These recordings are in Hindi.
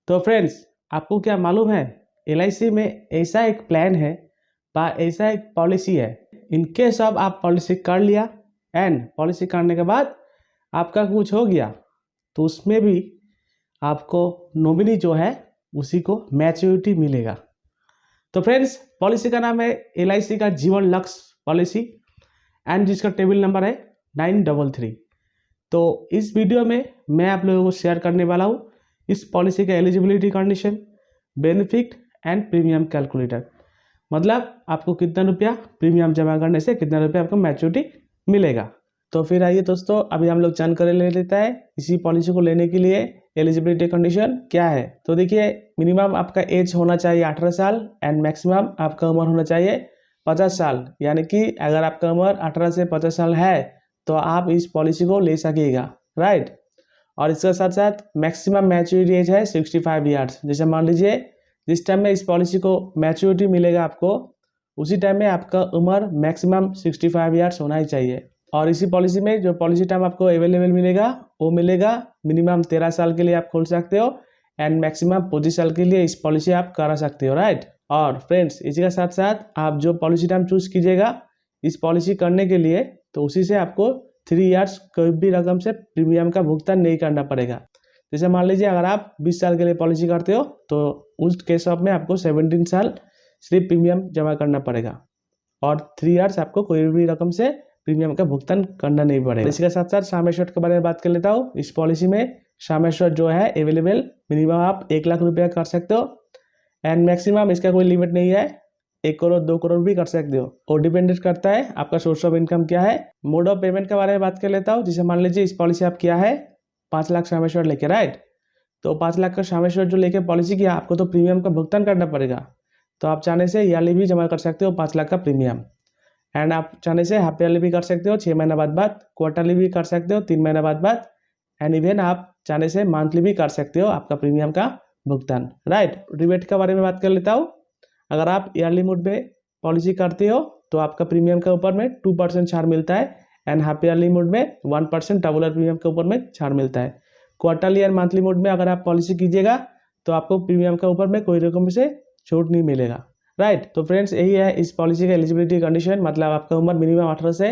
तो फ्रेंड्स, आपको क्या मालूम है, एलआईसी में ऐसा एक प्लान है বা ऐसा एक पॉलिसी है। इनकेस अब आप पॉलिसी कर लिया एंड पॉलिसी करने के बाद आपका कुछ हो गया तो उसमें भी आपको नॉमिनी जो है उसी को मैच्योरिटी मिलेगा। तो फ्रेंड्स, पॉलिसी का नाम है एलआईसी का जीवन लक्ष्य पॉलिसी एंड जिसका टेबल नंबर है 933। तो इस वीडियो में मैं आप लोगों को शेयर करने वाला हूँ इस पॉलिसी का eligibility condition, benefit and premium calculator. मतलब आपको कितना रुपया प्रीमियम जमा करने से कितना रुपया आपको मैच्योरिटी मिलेगा। तो फिर आइए दोस्तों, अभी हम लोग जानकारी ले लेता है इसी पॉलिसी को लेने के लिए एलिजिबिलिटी कंडीशन क्या है। तो देखिए, मिनिमम आपका एज होना चाहिए 18 साल एंड मैक्सिमम आपका उम्र होना चाहिए 50 साल। यानी कि अगर आपका उम्र 18 से 50 साल है तो आप इस पॉलिसी को ले सकेगा, राइट। और इसके साथ साथ मैक्सिमम मैच्योरिटी एज है 65 ईयर्स। जैसे मान लीजिए जिस टाइम में इस पॉलिसी को मैच्योरिटी मिलेगा आपको, उसी टाइम में आपका उम्र मैक्सिमम 65 ईयर्स होना ही चाहिए। और इसी पॉलिसी में जो पॉलिसी टाइम आपको अवेलेबल मिलेगा वो मिलेगा मिनिमम 13 साल के लिए आप खोल सकते हो एंड मैक्सिमम 25 साल के लिए इस पॉलिसी आप करा सकते हो, राइट। और फ्रेंड्स, इसी के साथ साथ आप जो पॉलिसी टाइम चूज कीजिएगा इस पॉलिसी करने के लिए, तो उसी से आपको 3 ईयर्स कोई भी रकम से प्रीमियम का भुगतान नहीं करना पड़ेगा। जैसे मान लीजिए अगर आप 20 साल के लिए पॉलिसी करते हो तो उस केस ऑफ में आपको 17 साल सिर्फ प्रीमियम जमा करना पड़ेगा और 3 ईयर्स आपको कोई भी रकम से प्रीमियम का भुगतान करना नहीं पड़ेगा। इसके साथ साथ सम एश्योर्ड के बारे में बात कर लेता हूँ। इस पॉलिसी में सम एश्योर्ड जो है अवेलेबल मिनिमम आप 1 लाख रुपया कर सकते हो एंड मैक्सिमम इसका कोई लिमिट नहीं है, 1 करोड़ 2 करोड़ भी कर सकते हो। और डिपेंडेंट करता है आपका सोर्स ऑफ इनकम क्या है। मोड ऑफ पेमेंट के बारे में बात कर लेता हूँ। जैसे मान लीजिए इस पॉलिसी आप किया है 5 लाख सम एश्योर्ड लेके, राइट। तो 5 लाख का सम एश्योर्ड जो लेके पॉलिसी किया, आपको तो प्रीमियम का भुगतान करना पड़ेगा। तो आप चाहने से ईयरली भी जमा कर सकते हो 5 लाख का प्रीमियम एंड आप चाहने से हाफ ईयरली भी कर सकते हो 6 महीना बाद, क्वार्टरली भी कर सकते हो 3 महीना बाद एंड इवन आप चाहने से मंथली भी कर सकते हो आपका प्रीमियम का भुगतान, राइट। रिबेट के बारे में बात कर लेता हूँ। अगर आप ईयरली मोड में पॉलिसी करते हो तो आपका प्रीमियम के ऊपर में 2% छाड़ मिलता है एंड हाफ ईयरली मोड में 1% रेगुलर प्रीमियम के ऊपर में छाड़ मिलता है। क्वार्टरली एंड मंथली मोड में अगर आप पॉलिसी कीजिएगा तो आपको प्रीमियम के ऊपर में कोई रकम से छूट नहीं मिलेगा, राइट। तो फ्रेंड्स, यही है इस पॉलिसी का एलिजिबिलिटी कंडीशन। मतलब आपका उम्र मिनिमम 18 से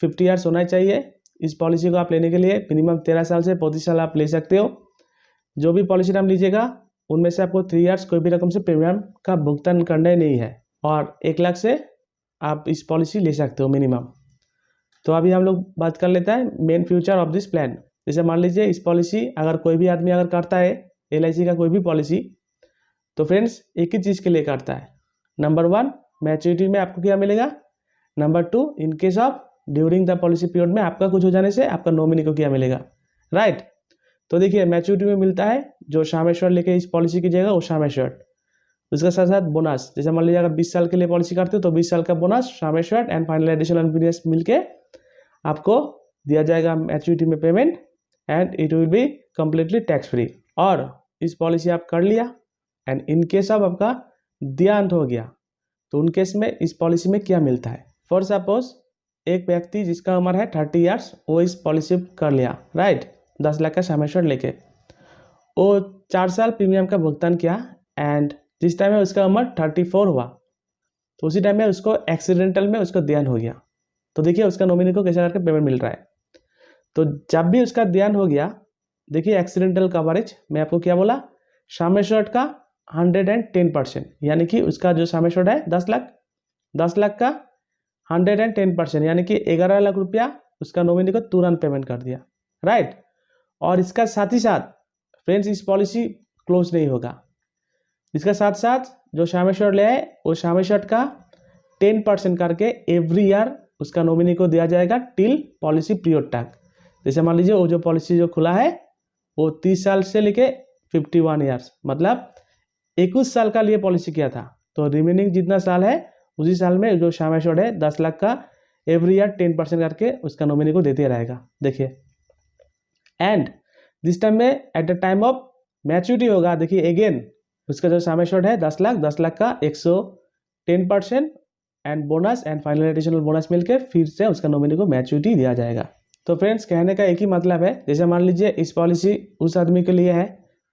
50 ईयर्स होना चाहिए। इस पॉलिसी को आप लेने के लिए मिनिमम 13 साल से 35 साल आप ले सकते हो। जो भी पॉलिसी नाम लीजिएगा उनमें से आपको 3 ईयर्स कोई भी रकम से प्रीमियम का भुगतान करना ही नहीं है और 1 लाख से आप इस पॉलिसी ले सकते हो मिनिमम। तो अभी हम लोग बात कर लेते हैं main future of this plan. जैसे मान लीजिए इस पॉलिसी अगर कोई भी आदमी अगर करता है एलआईसी का कोई भी पॉलिसी, तो फ्रेंड्स एक ही चीज़ के लिए करता है। नंबर 1, मैच्योरिटी में आपको क्या मिलेगा। Number 2, in case of during the policy period में आपका कुछ हो जाने से आपका नॉमिनी को क्या मिलेगा, राइट। तो देखिए, मैच्योरिटी में मिलता है जो सम एश्योर्ड लेके इस पॉलिसी कीजिएगा वो सम एश्योर्ड। उसके साथ साथ बोनस, जैसे मान लीजिए अगर 20 साल के लिए पॉलिसी करते हो तो 20 साल का bonus, sum assured and final additional bonus मिलके आपको दिया जाएगा मैच्योरिटी में payment and it will be completely tax free. और इस पॉलिसी आप कर लिया एंड इन केस ऑफ आपका देहांत हो गया तो उन केस में इस पॉलिसी में क्या मिलता है। फॉर सपोज एक व्यक्ति जिसका उम्र है 30 ईयर्स, वो इस पॉलिसी कर लिया, राइट, 10 लाख का सम एश्योर्ड लेके, वो 4 साल प्रीमियम का भुगतान किया एंड जिस टाइम में उसका उम्र 34 हुआ तो उसी टाइम में उसको एक्सीडेंटल में उसका देहांत हो गया। तो देखिए उसका नॉमिनी को कैसे करके पेमेंट मिल रहा है। तो जब भी उसका देहांत हो गया, देखिए एक्सीडेंटल कवरेज मैं आपको क्या बोला, सम एश्योर्ड का 110%, यानी कि उसका जो सम एश्योर्ड है 10 लाख का 110% यानी कि 11 लाख रुपया उसका नॉमिनी को तुरंत पेमेंट कर दिया, राइट। और इसका साथ ही साथ फ्रेंड्स इस पॉलिसी क्लोज नहीं होगा। इसका साथ साथ जो सम एश्योर्ड ले है वो सम एश्योर्ड का 10% करके एवरी ईयर उसका नॉमिनी को दिया जाएगा टिल पॉलिसी पीरियड तक। जैसे मान लीजिए वो जो पॉलिसी जो खुला है वो 30 साल से लेके 51 ईयर्स, मतलब 21 साल का लिए पॉलिसी किया था, तो रिमेनिंग जितना साल है उसी साल में जो सम एश्योर्ड है 10 लाख का एवरी ईयर 10% करके उसका नॉमिनी को देते रहेगा। देखिए एंड दिस टाइम में at the time of maturity होगा, देखिए अगेन उसका जो सम एश्योर्ड है 10 लाख का 110% and bonus and final additional bonus मिलके फिर से उसका नॉमिनी को मैच्योरिटी दिया जाएगा। तो फ्रेंड्स, कहने का एक ही मतलब है, जैसे मान लीजिए इस पॉलिसी उस आदमी के लिए है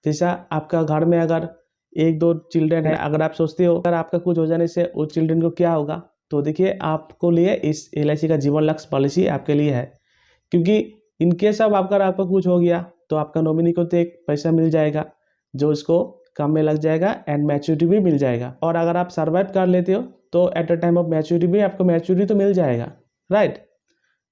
जैसा आपका घर में अगर 1-2 चिल्ड्रन है, अगर आप सोचते हो अगर आपका कुछ हो जाने से उस चिल्ड्रन को क्या होगा, तो देखिए आपको लिए इस LIC का जीवन लक्ष्य पॉलिसी आपके लिए है। क्योंकि इनकेस अब आपका कुछ हो गया तो आपका नॉमिनी को तो एक पैसा मिल जाएगा जो उसको काम में लग जाएगा एंड मैच्योरिटी भी मिल जाएगा। और अगर आप सर्वाइव कर लेते हो तो at the time of maturity भी आपको मैच्योरिटी तो मिल जाएगा, राइट।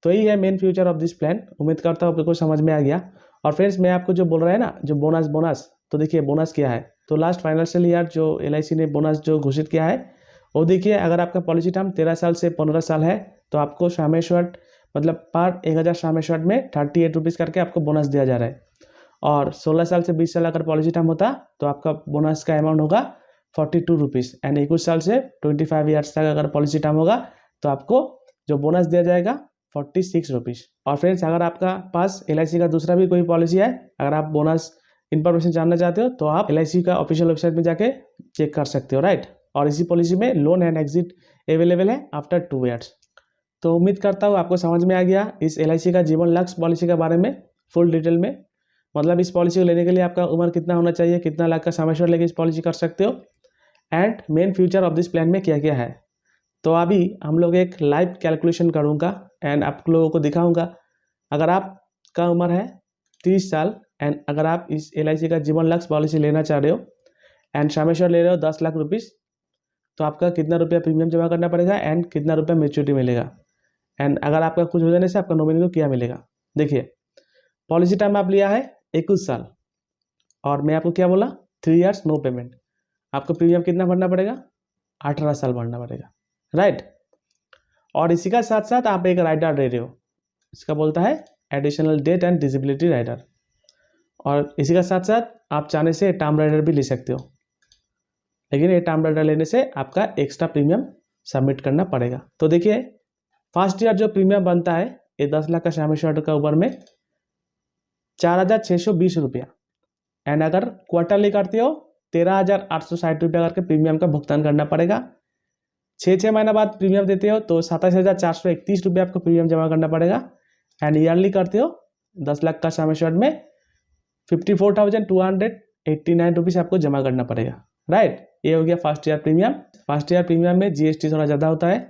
तो यही है main future of this plan. उम्मीद करता हूँ आपको समझ में आ गया। और फ्रेंड्स, मैं आपको जो बोल रहा है ना, जो बोनस, तो देखिए बोनस क्या है। तो लास्ट फाइनेंशियल ईयर जो LIC ने बोनस जो घोषित किया है वो देखिए, अगर आपका पॉलिसी टर्म 13 साल से 15 साल है तो आपको शामे शॉर्ट मतलब पर 1000 शामे शॉर्ट में 38 रुपीज़ करके आपको बोनस दिया जा रहा है। और 16 साल से 20 साल अगर पॉलिसी टर्म होता तो आपका बोनस का अमाउंट होगा 42 रुपीज़ एंड 21 साल से 25 ईयर्स तक अगर पॉलिसी टर्म होगा तो आपको जो बोनस दिया जाएगा 46 रुपीज़। और फ्रेंड्स, अगर आपका पास LIC का दूसरा भी कोई पॉलिसी है, अगर आप बोनस इन्फॉर्मेशन जानना चाहते हो तो आप LIC का ऑफिशियल वेबसाइट में जाके चेक कर सकते हो, राइट। और इसी पॉलिसी में लोन एंड एग्जिट अवेलेबल है आफ्टर 2 ईयर्स। तो उम्मीद करता हूँ आपको समझ में आ गया इस LIC का जीवन लक्ष्य पॉलिसी के बारे में फुल डिटेल में। मतलब इस पॉलिसी को लेने के लिए आपका उम्र कितना होना चाहिए, कितना लाख का समय लेके इस पॉलिसी कर सकते हो and main future of this plan में क्या क्या है। तो अभी हम लोग एक लाइव कैलकुलेशन करूँगा एंड आप लोगों को दिखाऊंगा। अगर आपका उम्र है 30 साल एंड अगर आप इस LIC का जीवन लक्ष्य पॉलिसी लेना चाह रहे हो एंड समय ले रहे हो 10 लाख रुपीज़, तो आपका कितना रुपया प्रीमियम जमा करना पड़ेगा एंड कितना रुपया मैच्योरिटी मिलेगा एंड अगर आपका कुछ हो जाने से आपका नॉमिनी को क्या मिलेगा। देखिए, पॉलिसी टाइम आप लिया है 21 साल और मैं आपको क्या बोला 3 ईयर्स नो पेमेंट। आपको प्रीमियम कितना भरना पड़ेगा, 18 साल भरना पड़ेगा, राइट। और इसी का साथ साथ आप एक राइडर ले रहे हो, इसका बोलता है additional death and disability rider. और इसी का साथ साथ आप चाहने से टर्म राइडर भी ले सकते हो, लेकिन ये टर्म राइडर लेने से आपका एक्स्ट्रा प्रीमियम सबमिट करना पड़ेगा। तो देखिए, फर्स्ट ईयर जो प्रीमियम बनता है ये 10 लाख का शामिल शॉर्ट का ऊपर में 4620 रुपया एंड अगर क्वार्टरली करते हो 13,860 रुपया करके प्रीमियम का भुगतान करना पड़ेगा। 6 महीना बाद प्रीमियम देते हो तो 27,431 रुपया आपको प्रीमियम जमा करना पड़ेगा एंड ईयरली करते हो 10 लाख का शामिल शॉर्ट में 54,289 रुपीज़ आपको जमा करना पड़ेगा, राइट। ये हो गया first year premium. First year premium में GST थोड़ा ज़्यादा होता है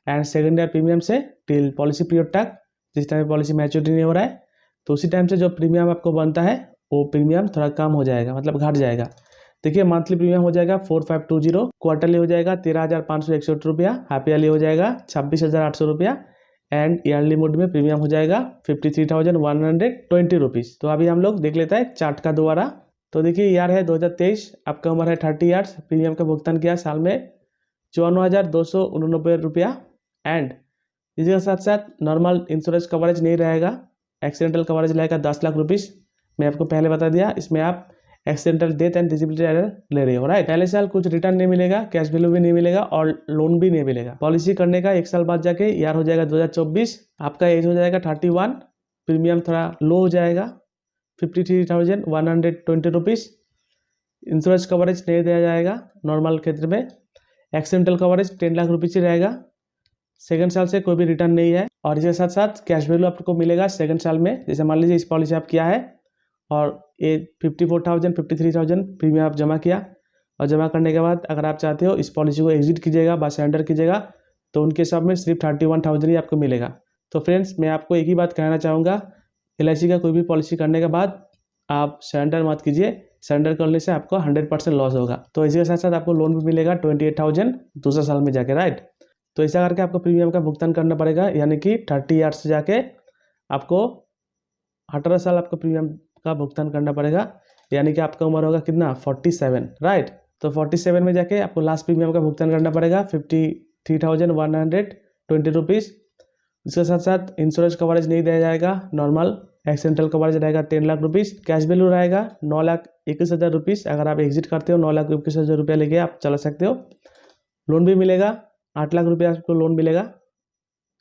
एंड सेकेंड ईयर प्रीमियम से टिल पॉलिसी पीरियड तक, जिस टाइम पॉलिसी मैच्योरिटी नहीं हो रहा है तो उसी टाइम से जो प्रीमियम आपको बनता है वो प्रीमियम थोड़ा कम हो जाएगा, मतलब घट जाएगा। देखिए, मंथली प्रीमियम हो जाएगा 4520, क्वार्टरली हो जाएगा 13,561 रुपया, हाफ ईयरली हो जाएगा 26,800 रुपया एंड ईयरली मोड में प्रीमियम हो जाएगा 53,120 रुपीज़। तो अभी हम लोग देख लेते हैं चार्ट का दोबारा। तो देखिए, ईयर है 2023, आपका उम्र है 30 ईयर्स, प्रीमियम का भुगतान किया साल में 54,289 रुपया एंड इसके साथ साथ नॉर्मल इंश्योरेंस कवरेज नहीं रहेगा, एक्सीडेंटल कवरेज रहेगा 10 लाख रुपीज़। मैं आपको पहले बता दिया, इसमें आप accidental death and disability rider ले रहे हो, राइट। पहले साल कुछ रिटर्न नहीं मिलेगा, कैश वैल्यू भी नहीं मिलेगा और लोन भी नहीं मिलेगा। पॉलिसी करने का 1 साल बाद जाके ईयर हो जाएगा 2024, आपका एज हो जाएगा 31, प्रीमियम थोड़ा लो हो जाएगा 53,120 रुपीज़। इंश्योरेंस कवरेज नहीं दिया जाएगा नॉर्मल क्षेत्र में, एक्सीडेंटल कवरेज 10 लाख रुपीज़ ही रहेगा। सेकंड साल से कोई भी रिटर्न नहीं है और इसके साथ साथ कैश वैल्यू आपको मिलेगा सेकंड साल में। जैसे मान लीजिए इस पॉलिसी आप किया है और ये 54,000 53,000 प्रीमियम आप जमा किया और जमा करने के बाद अगर आप चाहते हो इस पॉलिसी को एग्जिट कीजिएगा बा सरेंडर कीजिएगा तो उनके सब में सिर्फ 31,000 ही आपको मिलेगा। तो फ्रेंड्स, मैं आपको एक ही बात कहना चाहूँगा, LIC का कोई भी पॉलिसी करने के बाद आप सरेंडर मत कीजिए, सरेंडर करने से आपको 100% लॉस होगा। तो इसके साथ साथ आपको लोन भी मिलेगा 28,000 दूसरे साल में जाके, राइट। तो ऐसा करके आपको प्रीमियम का भुगतान करना पड़ेगा, यानी कि 30 ईयर्स से जाके आपको 18 साल आपको प्रीमियम का भुगतान करना पड़ेगा, यानी कि आपका उम्र होगा कितना 47, राइट। तो 47 में जाके आपको लास्ट प्रीमियम का भुगतान करना पड़ेगा 53,120 रुपीज़। इसके साथ साथ इंश्योरेंस कवरेज नहीं दिया जाएगा, नॉर्मल एक्सीडेंटल कवरेज रहेगा 10 लाख रुपीज़, कैश वैल्यू रहेगा 9,21,000 रुपीज़। अगर आप एग्जिट करते हो 9,21,000 रुपया लेके आप चला सकते हो। लोन भी मिलेगा 8 लाख रुपया आपको लोन मिलेगा,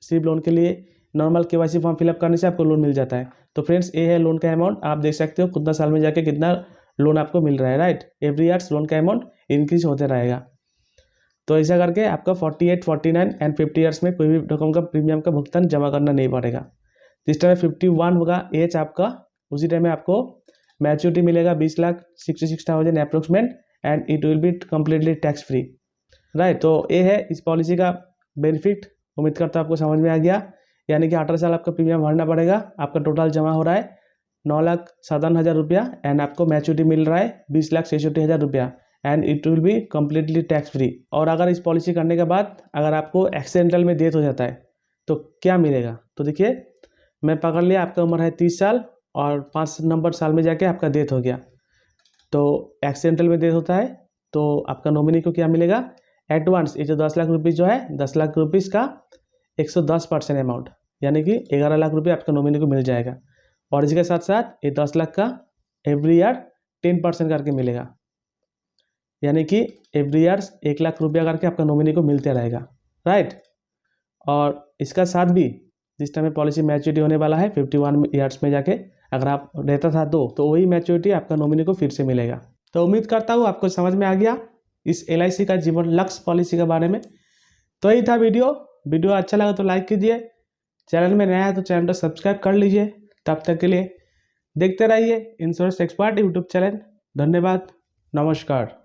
सिर्फ लोन के लिए नॉर्मल KYC फॉर्म फिलअप करने से आपको लोन मिल जाता है। तो फ्रेंड्स, ये है लोन का अमाउंट, आप देख सकते हो कितना साल में जाके कितना लोन आपको मिल रहा है, राइट। एवरी ईयर्स लोन का अमाउंट इंक्रीज होते रहेगा। तो ऐसा करके आपका 48, 49 एंड 50 ईयर्स में कोई भी रकम का प्रीमियम का भुगतान जमा करना नहीं पड़ेगा। जिस टाइम 51 होगा एज आपका, उसी टाइम में आपको मैच्योरिटी मिलेगा 20,66,000 approximate and it will be completely tax free. Right, तो ये है इस पॉलिसी का बेनिफिट। उम्मीद करता हूँ आपको समझ में आ गया। यानी कि 18 साल आपका प्रीमियम भरना पड़ेगा। आपका टोटल जमा हो रहा है 9,57,000 रुपया एंड आपको मैच्योरिटी मिल रहा है 20,66,000 रुपया and it will be completely tax free. और अगर इस पॉलिसी करने के बाद अगर आपको एक्सीडेंटल में डेथ हो जाता है तो क्या मिलेगा, तो देखिए मैं पकड़ लिया, आपका उम्र है 30 साल और 5 नंबर साल में जाके आपका डेथ हो गया, तो एक्सीडेंटल में डेथ होता है तो आपका नॉमिनी को क्या मिलेगा, एडवांस ये जो 10 लाख रुपीज़ जो है 10 लाख रुपीज़ का 110% अमाउंट यानी कि 11 लाख रुपये आपका नॉमिनी को मिल जाएगा। और इसके साथ साथ ये 10 लाख का एवरी ईयर 10% करके मिलेगा, यानी कि एवरी ईयर 1 लाख रुपया करके आपका नॉमिनी को मिलते रहेगा। राइट, और इसका साथ भी जिस टाइम में पॉलिसी मैच्योरिटी होने वाला है 51 ईयर्स में जाके अगर आप रहता था तो वही मैच्योरिटी आपका नॉमिनी को फिर से मिलेगा। तो उम्मीद करता हूँ आपको समझ में आ गया इस LIC का जीवन लक्ष्य पॉलिसी के बारे में। तो यही था वीडियो अच्छा लगा तो लाइक कीजिए, चैनल में नया है तो चैनल को सब्सक्राइब कर लीजिए। तब तक के लिए देखते रहिए इंश्योरेंस एक्सपर्ट यूट्यूब चैनल। धन्यवाद, नमस्कार।